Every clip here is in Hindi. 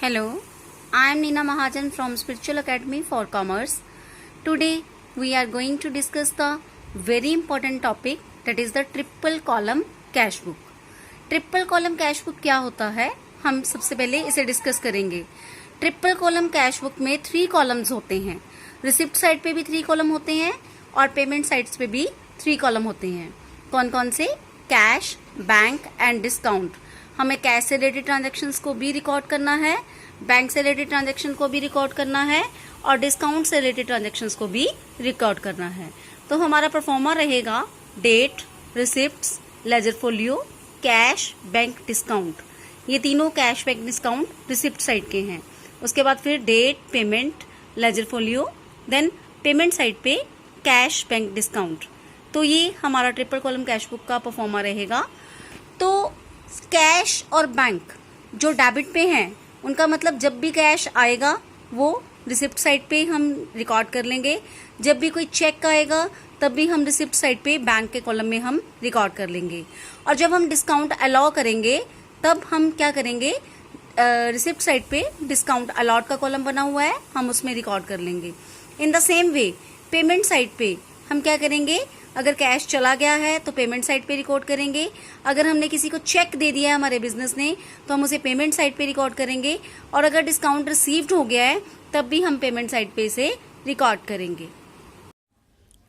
Hello, I am Neena Mahajan from Spiritual Academy for Commerce. Today we are going to discuss the very important topic, that is the triple column cash book. Triple column cash book क्या होता है, हम सबसे पहले इसे डिस्कस करेंगे. ट्रिपल कॉलम कैश बुक में 3 कॉलम्स होते हैं. रिसिप्ट साइड पे भी 3 कॉलम होते हैं और पेमेंट साइड्स पे भी 3 कॉलम होते हैं. कौन कौन से? Cash, bank and discount. हमें कैश से रिलेटेड ट्रांजेक्शन्स को भी रिकॉर्ड करना है, बैंक से रिलेटेड ट्रांजेक्शन को भी रिकॉर्ड करना है और डिस्काउंट से रिलेटेड ट्रांजेक्शन्स को भी रिकॉर्ड करना है. तो हमारा परफॉर्मर रहेगा date, receipts, ledger folio, cash, bank, discount. ये तीनों cash, bank, discount receipt side के हैं. उसके बाद फिर date, payment, ledger folio, then payment side पे कैश, बैंक, डिस्काउंट. तो ये हमारा ट्रिपल कॉलम कैश बुक का परफॉर्मर रहेगा. तो कैश और बैंक जो डेबिट पे हैं, उनका मतलब जब भी कैश आएगा वो रिसिप्ट साइड पे हम रिकॉर्ड कर लेंगे. जब भी कोई चेक आएगा तब भी हम रिसिप्ट साइड पे बैंक के कॉलम में हम रिकॉर्ड कर लेंगे. और जब हम डिस्काउंट अलाउ करेंगे तब हम क्या करेंगे, रिसिप्ट साइड पे डिस्काउंट अलॉट का कॉलम बना हुआ है, हम उसमें रिकॉर्ड कर लेंगे. In the same way payment side पे हम क्या करेंगे, अगर कैश चला गया है तो पेमेंट साइड पे रिकॉर्ड करेंगे. अगर हमने किसी को चेक दे दिया है हमारे बिजनेस ने तो हम उसे पेमेंट साइड पे रिकॉर्ड करेंगे. और अगर डिस्काउंट रिसीव्ड हो गया है तब भी हम पेमेंट साइड पे इसे रिकॉर्ड करेंगे.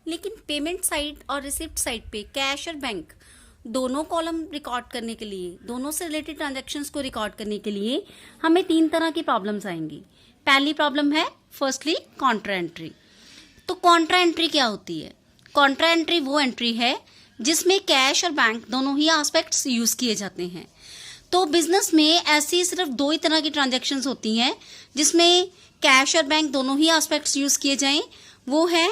लेकिन पेमेंट साइड और रिसिप्ट साइड पे कैश और बैंक दोनों कॉलम रिकॉर्ड करने के लिए, दोनों से रिलेटेड ट्रांजैक्शंस को रिकॉर्ड करने के लिए हमें 3 तरह की प्रॉब्लम्स आएंगी. पहली प्रॉब्लम है फर्स्टली कॉन्ट्रा एंट्री. तो कॉन्ट्रा एंट्री क्या होती है? कॉन्ट्रा एंट्री वो एंट्री है जिसमें कैश और बैंक दोनों ही एस्पेक्ट्स यूज किए जाते हैं. तो बिजनेस में ऐसी सिर्फ 2 ही तरह की ट्रांजैक्शंस होती हैं जिसमें कैश और बैंक दोनों ही एस्पेक्ट्स यूज किए जाएं. वो है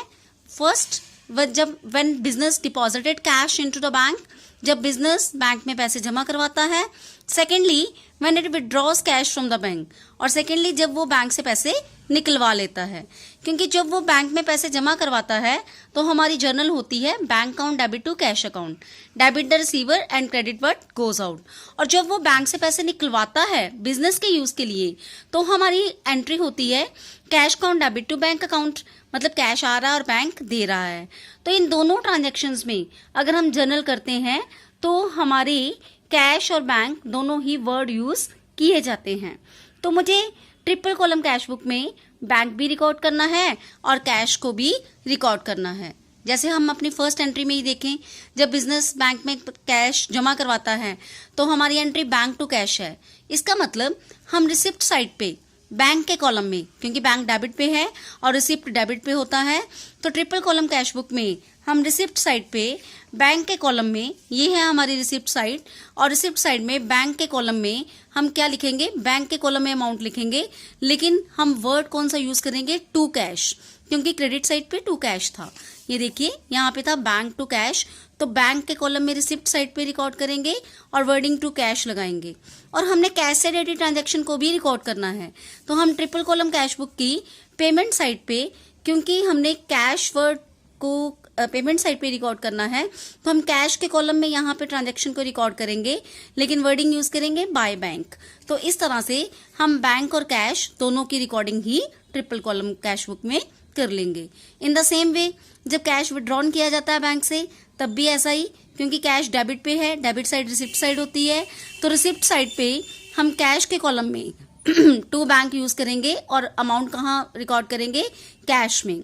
फर्स्ट, जब when business deposited cash into the bank, जब बिजनेस बैंक में पैसे जमा करवाता है. Secondly when it withdraws cash from the bank, और सेकेंडली जब वो बैंक से पैसे निकलवा लेता है. क्योंकि जब वो बैंक में पैसे जमा करवाता है तो हमारी जर्नल होती है bank account debit to cash account, debit the receiver and credit what goes out. और जब वो बैंक से पैसे निकलवाता है बिजनेस के यूज के लिए तो हमारी एंट्री होती है cash account debit to bank account, मतलब कैश आ रहा है और बैंक दे रहा है. तो इन दोनों ट्रांजेक्शन्स में अगर हम जर्नल करते हैं तो हमारी कैश और बैंक दोनों ही वर्ड यूज किए जाते हैं. तो मुझे ट्रिपल कॉलम कैश बुक में बैंक भी रिकॉर्ड करना है और कैश को भी रिकॉर्ड करना है. जैसे हम अपनी फर्स्ट एंट्री में ही देखें, जब बिजनेस बैंक में कैश जमा करवाता है तो हमारी एंट्री बैंक टू कैश है. इसका मतलब हम रिसिप्ट साइड पे बैंक के कॉलम में, क्योंकि बैंक डेबिट पे है और रिसिप्ट डेबिट पे होता है, तो ट्रिपल कॉलम कैश बुक में हम रिसिप्ट साइड पे बैंक के कॉलम में, ये है हमारी रिसिप्ट साइड, और रिसिप्ट साइड में बैंक के कॉलम में हम क्या लिखेंगे, बैंक के कॉलम में अमाउंट लिखेंगे. लेकिन हम वर्ड कौन सा यूज करेंगे, टू कैश, क्योंकि क्रेडिट साइड पे टू कैश था. ये देखिए यहाँ पे था बैंक टू कैश, तो बैंक के कॉलम में रिसिप्ट साइड पे रिकॉर्ड करेंगे और वर्डिंग टू कैश लगाएंगे. और हमने कैश से रिलेटेड ट्रांजैक्शन को भी रिकॉर्ड करना है, तो हम ट्रिपल कॉलम कैश बुक की पेमेंट साइड पे, क्योंकि हमने कैश वर्ड को पेमेंट साइड पे रिकॉर्ड करना है, तो हम कैश के कॉलम में यहाँ पे ट्रांजैक्शन को रिकॉर्ड करेंगे लेकिन वर्डिंग यूज करेंगे बाय बैंक. तो इस तरह से हम बैंक और कैश दोनों की रिकॉर्डिंग ही ट्रिपल कॉलम कैश बुक में कर लेंगे. इन द सेम वे जब कैश विड्रॉन किया जाता है बैंक से तब भी ऐसा ही, क्योंकि कैश डेबिट पे है, डेबिट साइड रिसिप्ट साइड होती है, तो रिसिप्ट साइड पे हम कैश के कॉलम में टू बैंक यूज करेंगे और अमाउंट कहाँ रिकॉर्ड करेंगे, कैश में,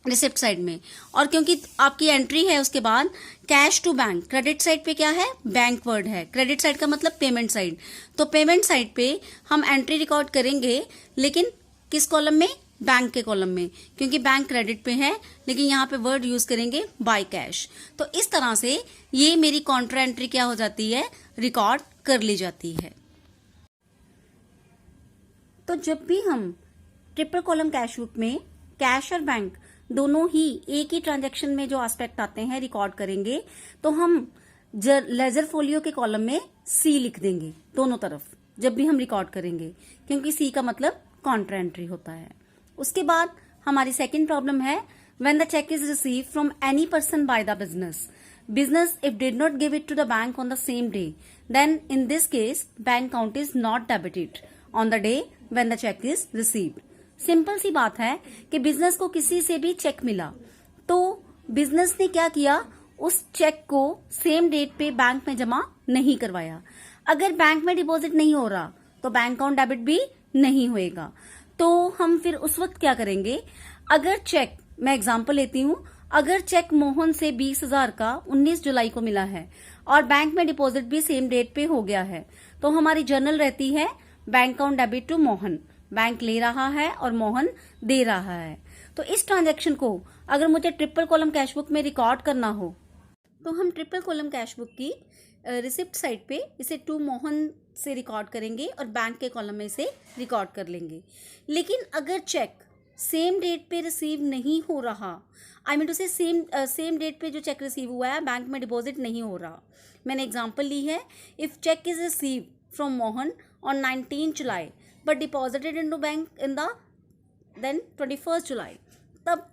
रिसिप्ट साइड में. और क्योंकि आपकी एंट्री है उसके बाद cash to bank, credit side पे क्या है, बैंक वर्ड है, क्रेडिट साइड का मतलब पेमेंट साइड, तो पेमेंट साइड पे हम एंट्री रिकॉर्ड करेंगे लेकिन किस कॉलम में, बैंक के कॉलम में, क्योंकि बैंक क्रेडिट पे है, लेकिन यहाँ पे वर्ड यूज करेंगे बाय कैश. तो इस तरह से ये मेरी कॉन्ट्रा एंट्री क्या हो जाती है, रिकॉर्ड कर ली जाती है. तो जब भी हम ट्रिपल कॉलम कैश बुक में कैश और बैंक दोनों ही एक ही ट्रांजैक्शन में जो एस्पेक्ट आते हैं रिकॉर्ड करेंगे, तो हम लेजर फोलियो के कॉलम में सी लिख देंगे दोनों तरफ जब भी हम रिकॉर्ड करेंगे, क्योंकि सी का मतलब कॉन्ट्रा एंट्री होता है. उसके बाद हमारी सेकंड प्रॉब्लम है when the cheque is received from any person by the business if did not give it to the bank on the same day, then in this case bank account is not debited on the day when the cheque is received. Simple सी बात है कि बिजनेस को किसी से भी चेक मिला तो बिजनेस ने क्या किया, उस चेक को सेम डेट पे बैंक में जमा नहीं करवाया। अगर बैंक में डिपॉजिट नहीं हो रहा तो बैंक अकाउंट डेबिट भी नहीं होएगा। तो हम फिर उस वक्त क्या करेंगे, अगर चेक, मैं एग्जांपल लेती हूं, अगर चेक मोहन से 20,000 का 19 जुलाई को मिला है और बैंक में डिपॉजिट भी सेम डेट पे हो गया है, तो हमारी जर्नल रहती है bank account debit to Mohan. Bank ले रहा है और मोहन दे रहा है। तो इस ट्रांजैक्शन को अगर मुझे ट्रिपल कॉलम कैश बुक में रिकॉर्ड करना हो तो हम ट्रिपल कॉलम कैश बुक की रिसिप्ट साइड पे इसे टू मोहन से रिकॉर्ड करेंगे और बैंक के कॉलम में इसे रिकॉर्ड कर लेंगे। लेकिन अगर चेक सेम डेट पे रिसीव नहीं हो रहा, आई मीन टू से सेम डेट पे जो चेक रिसीव हुआ है बैंक में डिपॉजिट नहीं हो रहा, मैंने एग्जांपल ली है, if cheque is receive from Mohan on 19 July but deposited into bank in the then 21 July, तब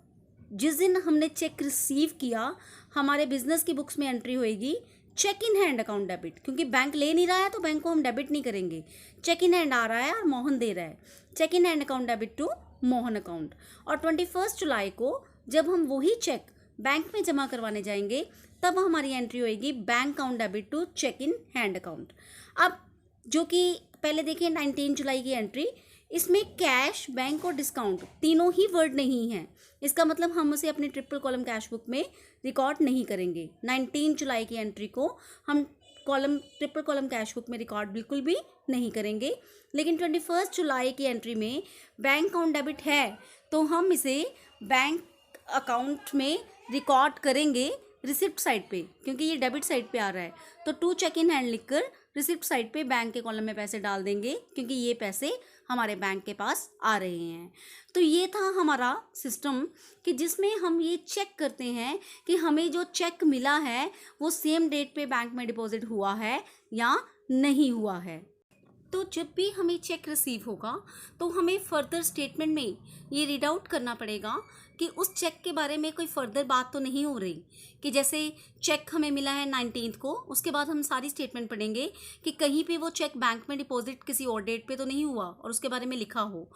जिस दिन हमने चेक रिसीव किया हमारे बिजनेस की बुक्स में एंट्री होएगी cheque in hand account debit, क्योंकि बैंक ले नहीं रहा है तो बैंक को हम डेबिट नहीं करेंगे। चेक इन हैंड आ रहा है और मोहन दे रहा है, cheque in hand account debit to Mohan account. और 21 जुलाई को जब हम वही चेक बैंक में जमा करवाने जाएंगे तब हमारी एंट्री होएगी bank account debit to cheque in hand account. अब जो कि पहले देखिए 19 जुलाई की एंट्री, इसमें कैश, बैंक और डिस्काउंट तीनों ही वर्ड नहीं है, इसका मतलब हम उसे अपने ट्रिपल कॉलम कैश बुक में रिकॉर्ड नहीं करेंगे। 19 जुलाई की एंट्री को हम ट्रिपल कॉलम कैश बुक में रिकॉर्ड बिल्कुल भी नहीं करेंगे। लेकिन 21 जुलाई की एंट्री में बैंक अकाउंट डेबिट है तो हम इसे बैंक अकाउंट में रिकॉर्ड करेंगे रिसिप्ट साइड पे, क्योंकि ये डेबिट साइड पे आ रहा है। तो टू चेक इन हैंड लिखकर रिसिप्ट साइड पे बैंक के कॉलम में पैसे डाल देंगे, क्योंकि ये पैसे हमारे बैंक के पास आ रहे हैं। तो ये था हमारा सिस्टम कि जिसमें हम ये चेक करते हैं कि हमें जो चेक मिला है वो सेम डेट पे बैंक में डिपॉजिट हुआ है या नहीं हुआ है। तो जब भी हमें चेक रिसीव होगा तो हमें फर्दर स्टेटमेंट में ये रीड आउट करना पड़ेगा कि उस चेक के बारे में कोई फर्दर बात तो नहीं हो रही, कि जैसे चेक हमें मिला है 19 को, उसके बाद हम सारी स्टेटमेंट पढ़ेंगे कि कहीं पे वो चेक बैंक में डिपॉजिट किसी और डेट पे तो नहीं हुआ और उसके बारे में लिखा हो।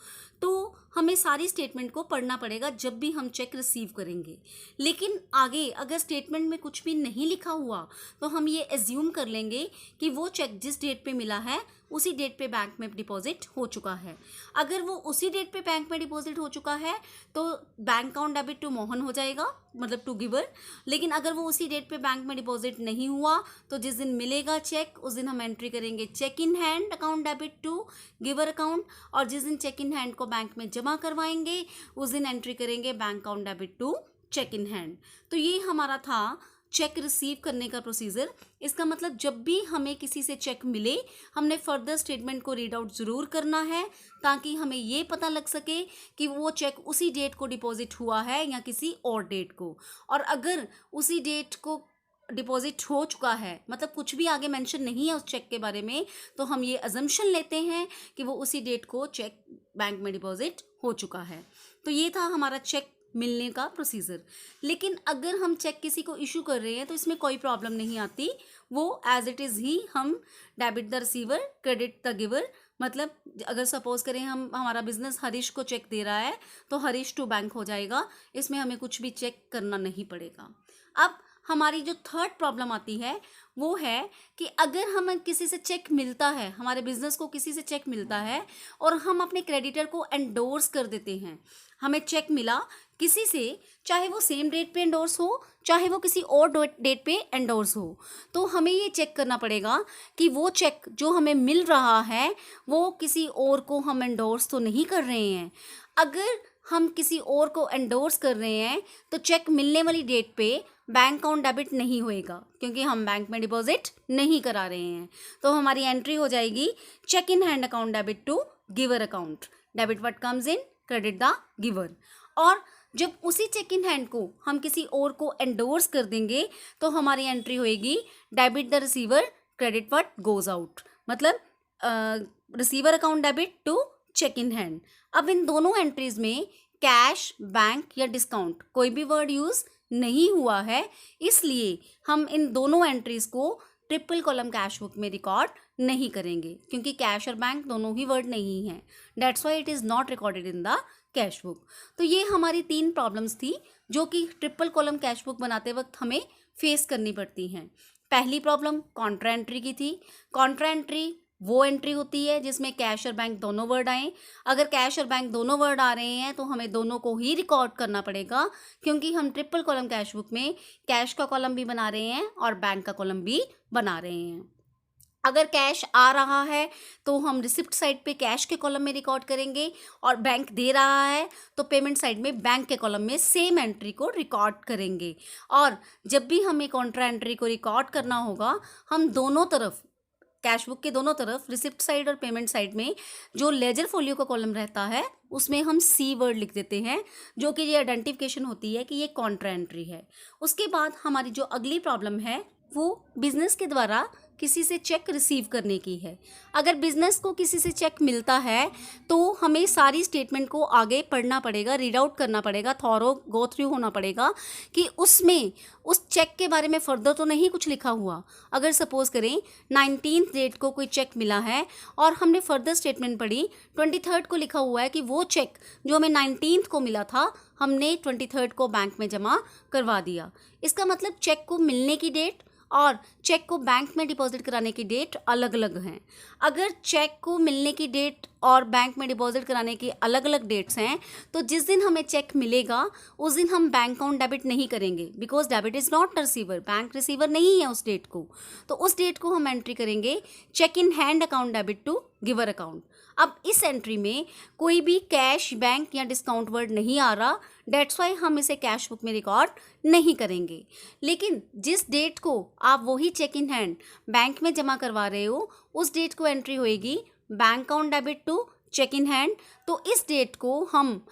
तो हमें सारी स्टेटमेंट को पढ़ना पड़ेगा जब भी हम चेक रिसीव करेंगे। लेकिन आगे अगर स्टेटमेंट में कुछ भी नहीं लिखा हुआ तो हम ये एज्यूम कर लेंगे कि वो चेक जिस डेट पे मिला है उसी डेट पे बैंक में डिपॉजिट हो चुका है। अगर वो उसी डेट पे बैंक में डिपॉजिट हो चुका है तो bank account debit to Mohan हो जाएगा, मतलब टू गिवर। लेकिन अगर वो उसी डेट पे बैंक में डिपॉजिट नहीं हुआ तो जिस दिन मिलेगा चेक उस दिन हम एंट्री करेंगे cheque in hand account debit to giver account, और जिस दिन चेक इन हैंड को बैंक में जमा करवाएंगे उस दिन एंट्री करेंगे bank account debit to cheque in hand. तो ये हमारा था चेक रिसीव करने का प्रोसीजर। इसका मतलब जब भी हमें किसी से चेक मिले हमने फर्दर स्टेटमेंट को रीड आउट ज़रूर करना है, ताकि हमें ये पता लग सके कि वो चेक उसी डेट को डिपॉजिट हुआ है या किसी और डेट को। और अगर उसी डेट को डिपॉजिट हो चुका है, मतलब कुछ भी आगे मेंशन नहीं है उस चेक के बारे में, तो हम ये अजम्पशन लेते हैं कि वो उसी डेट को चेक बैंक में डिपॉजिट हो चुका है। तो ये था हमारा चेक मिलने का प्रोसीजर। लेकिन अगर हम चेक किसी को इशू कर रहे हैं तो इसमें कोई प्रॉब्लम नहीं आती, वो एज इट इज़ ही हम debit the receiver credit the giver, मतलब अगर सपोज करें हम हमारा बिजनेस हरीश को चेक दे रहा है तो हरीश टू बैंक हो जाएगा, इसमें हमें कुछ भी चेक करना नहीं पड़ेगा। अब हमारी जो थर्ड प्रॉब्लम आती है वो है कि अगर हमें किसी से चेक मिलता है, हमारे बिजनेस को किसी से चेक मिलता है और हम अपने क्रेडिटर को एंडोर्स कर देते हैं। हमें चेक मिला किसी से, चाहे वो सेम डेट पे एंडोर्स हो चाहे वो किसी और डेट पे एंडोर्स हो, तो हमें ये चेक करना पड़ेगा कि वो चेक जो हमें मिल रहा है वो किसी और को हम एंडोर्स तो नहीं कर रहे हैं। अगर हम किसी और को एंडोर्स कर रहे हैं तो चेक मिलने वाली डेट पे बैंक अकाउंट डेबिट नहीं होएगा, क्योंकि हम बैंक में डिपॉजिट नहीं करा रहे हैं। तो हमारी एंट्री हो जाएगी cheque in hand account debit to giver account, debit what comes in credit the giver. और जब उसी चेक इन हैंड को हम किसी और को एंडोर्स कर देंगे तो हमारी एंट्री होएगी debit the receiver credit what goes out, मतलब receiver account debit to cheque in hand. अब इन दोनों एंट्रीज में कैश, बैंक या डिस्काउंट कोई भी वर्ड यूज नहीं हुआ है, इसलिए हम इन दोनों एंट्रीज को ट्रिपल कॉलम कैश बुक में रिकॉर्ड नहीं करेंगे, क्योंकि कैश और बैंक दोनों ही वर्ड नहीं हैं. That's why it is not recorded in the cash book. तो ये हमारी 3 प्रॉब्लम्स थी जो कि ट्रिपल कॉलम कैश बुक बनाते वक्त हमें फेस करनी पड़ती हैं. पहली प्रॉब्लम कॉन्ट्रा एंट्री की थी. कॉन्ट्रा एंट्री वो एंट्री होती है जिसमें कैश और बैंक दोनों वर्ड आएँ. अगर कैश और बैंक दोनों वर्ड आ रहे हैं तो हमें दोनों को ही रिकॉर्ड करना पड़ेगा, क्योंकि हम ट्रिपल कॉलम कैश बुक में कैश का कॉलम भी बना रहे हैं और बैंक का कॉलम भी बना रहे हैं. अगर कैश आ रहा है तो हम रिसिप्ट साइड पे कैश के कॉलम में रिकॉर्ड करेंगे, और बैंक दे रहा है तो पेमेंट साइड में बैंक के कॉलम में सेम एंट्री को रिकॉर्ड करेंगे. और जब भी हमें कॉन्ट्रा एंट्री को रिकॉर्ड करना होगा, हम दोनों तरफ, कैश बुक के दोनों तरफ, रिसिप्ट साइड और पेमेंट साइड में जो लेजर फोलियो का कॉलम रहता है उसमें हम सी वर्ड लिख देते हैं, जो कि ये आइडेंटिफिकेशन होती है कि ये कॉन्ट्रा एंट्री है. उसके बाद हमारी जो अगली प्रॉब्लम है वो बिजनेस के द्वारा किसी से चेक रिसीव करने की है. अगर बिजनेस को किसी से चेक मिलता है तो हमें सारी स्टेटमेंट को आगे पढ़ना पड़ेगा, रीड आउट करना पड़ेगा, थॉरो गो थ्रू होना पड़ेगा कि उसमें उस चेक के बारे में फर्दर तो नहीं कुछ लिखा हुआ. अगर सपोज करें 19 डेट को कोई चेक मिला है और हमने फर्दर स्टेटमेंट पढ़ी, 23 को लिखा हुआ है कि वो चेक जो हमें 19 को मिला था हमने 23 को बैंक में जमा करवा दिया. इसका मतलब चेक को मिलने की डेट और चेक को बैंक में डिपॉजिट कराने की डेट अलग अलग हैं. अगर चेक को मिलने की डेट और बैंक में डिपॉजिट कराने की अलग अलग डेट्स हैं तो जिस दिन हमें चेक मिलेगा उस दिन हम बैंक अकाउंट डेबिट नहीं करेंगे, because debit is not receiver, bank receiver नहीं है उस डेट को. तो उस डेट को हम एंट्री करेंगे cheque in hand account debit to giver account. अब इस एंट्री में कोई भी कैश, बैंक या डिस्काउंट वर्ड नहीं आ रहा, डेट्स वाई हम इसे कैश बुक में रिकॉर्ड नहीं करेंगे. लेकिन जिस डेट को आप वही चेक इन हैंड बैंक में जमा करवा रहे हो उस डेट को एंट्री होएगी bank account debit to cheque in hand. तो इस डेट को हम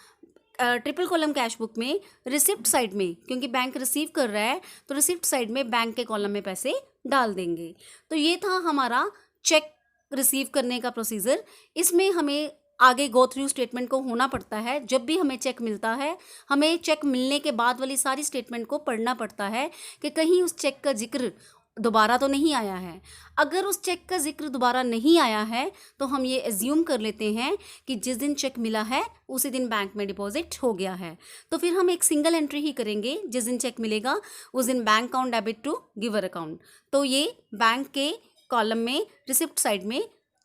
ट्रिपल कॉलम कैश बुक में रिसिप्ट साइड में, क्योंकि बैंक रिसीव कर रहा है तो रिसिप्ट साइड में बैंक के कॉलम में पैसे डाल देंगे. तो ये था हमारा चेक रिसीव करने का प्रोसीजर. इसमें हमें आगे गो थ्रू स्टेटमेंट को होना पड़ता है. जब भी हमें चेक मिलता है हमें चेक मिलने के बाद वाली सारी स्टेटमेंट को पढ़ना पड़ता है कि कहीं उस चेक का जिक्र दोबारा तो नहीं आया है. अगर उस चेक का जिक्र दोबारा नहीं आया है तो हम ये एज्यूम कर लेते हैं कि जिस दिन चेक मिला है उसी दिन बैंक में डिपॉजिट हो गया है. तो फिर हम एक सिंगल एंट्री ही करेंगे, जिस दिन चेक मिलेगा उस दिन bank account debit to giver account. तो ये बैंक के कॉलम में रिसिप्ट साइड में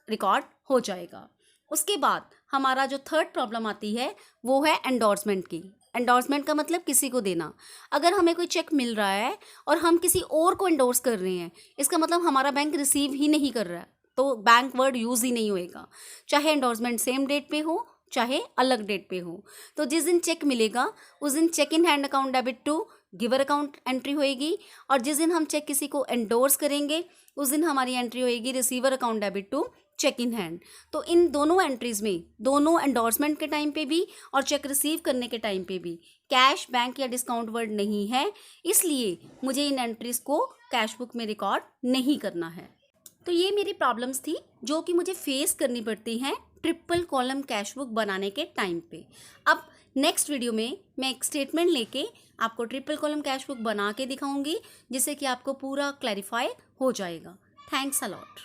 रिकॉर्ड हो जाएगा. उसके बाद हमारा जो थर्ड प्रॉब्लम आती है वो है एंडोर्समेंट की. एंडोर्समेंट का मतलब किसी को देना. अगर हमें कोई चेक मिल रहा है और हम किसी और को एंडोर्स कर रहे हैं, इसका मतलब हमारा बैंक रिसीव ही नहीं कर रहा है, तो बैंक वर्ड यूज़ ही नहीं होएगा, चाहे एंडोर्समेंट सेम डेट पे हो चाहे अलग डेट पे हो. तो जिस दिन चेक मिलेगा उस दिन cheque in hand account debit to giver account entry होएगी, और जिस दिन हम चेक किसी को एंडोर्स करेंगे उस दिन हमारी एंट्री होएगी receiver account debit to cheque in hand. तो इन दोनों एंट्रीज में, दोनों एंडोर्समेंट के टाइम पे भी और चेक रिसीव करने के टाइम पे भी, कैश, बैंक या डिस्काउंट वर्ड नहीं है, इसलिए मुझे इन एंट्रीज को कैश बुक में रिकॉर्ड नहीं करना है. तो ये मेरी प्रॉब्लम्स थी जो कि मुझे फेस करनी पड़ती हैं ट्रिपल कॉलम कैश बुक बनाने के टाइम पे. अब नेक्स्ट वीडियो में मैं एक स्टेटमेंट लेके आपको ट्रिपल कॉलम कैश बुक बना के दिखाऊंगी, जिससे कि आपको पूरा क्लैरिफाई हो जाएगा. Thanks a lot.